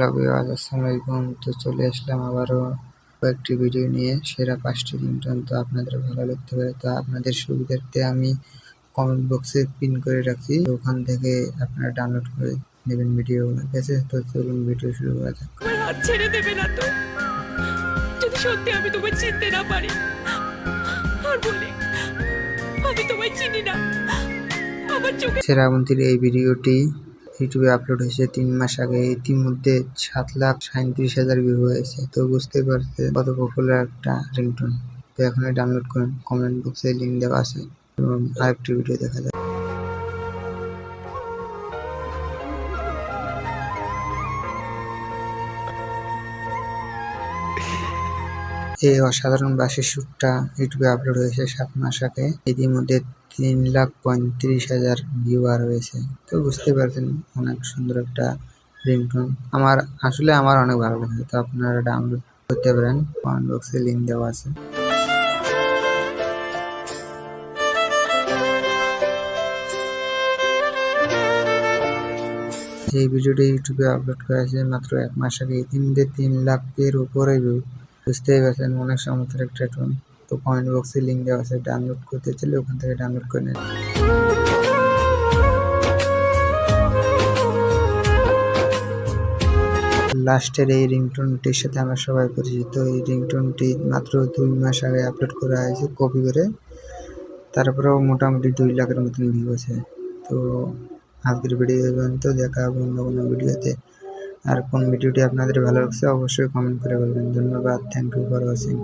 Hello viewers, আসসালামু আলাইকুম। তো চলে আসলাম আবারও কয়েকটি ভিডিও নিয়ে সেরা 5টি রিংটোন। তো আপনাদের ভালো লাগতে পারে, তো আপনাদের সুবিধার্থে আমি কমেন্ট বক্সে পিন করে রাখছি, তো ওখান থেকে আপনারা ডাউনলোড করে নেবেন ভিডিওগুলো। ঠিক আছে, তো চলুন ভিডিও শুরু করা যাক। আমার হাত ছেড়ে দেবে না তো, যদি সত্যি আমি তোমায় চিনতে না পারি। আর বলি, আমি তোমায় চিনি না। আমার চোখে সেরা মন্ত্রীর এই ভিডিওটি ইউটিউবে আপলোড হয়েছে 3 মাস আগে। ইতিমধ্যে 7,37,000 ভিউ হয়েছে। তো বুঝতে পারছেন কত পপুলার একটা রিংটোন। তো এখনই ডাউনলোড করুন, কমেন্ট বক্সে লিঙ্ক দেওয়া আছে। এবং আরেকটি ভিডিও দেখা যাক। এই অসাধারণ বাঁশির সুরটা ইউটিউবে আপলোড হয়েছে 7 মাস আগে। ইতিমধ্যে 3,35,000 ভিউয়ার হয়েছে। তো বুঝতে পারছেন অনেক সুন্দর একটা রিংটোন। আমার অনেক ভালো লাগে। তো আপনারা ডাউনলোড করতে পারেন, কমেন্ট বক্সে লিঙ্ক দেওয়া আছে। এই ভিডিওটি ইউটিউবে আপলোড করা হয়েছে মাত্র 1 মাস আগে। ইতিমধ্যে 3 লাখের উপরে ভিউ। বুঝতেই পারছেন অনেক চমৎকার একটা টোন। তো কমেন্ট বক্সে লিঙ্ক দেওয়া আছে, ডাউনলোড করতে চাইলে ওখান থেকে ডাউনলোড করে নেন। লাস্টের এই রিংটোনটির সাথে আমরা সবাই পরিচিত। এই রিংটোনটি মাত্র 2 মাস আগে আপলোড করা হয়েছে কপি করে। তারপরেও মোটামুটি 2 লাখের মতন ভিউ আছে। তো আজকের ভিডিও পর্যন্ত, দেখা হবে অন্য কোনো ভিডিওতে। আর কোন ভিডিওটি আপনাদের ভালো লাগছে অবশ্যই কমেন্ট করে বলবেন। ধন্যবাদ, থ্যাংক ইউ ফর ওয়াচিং।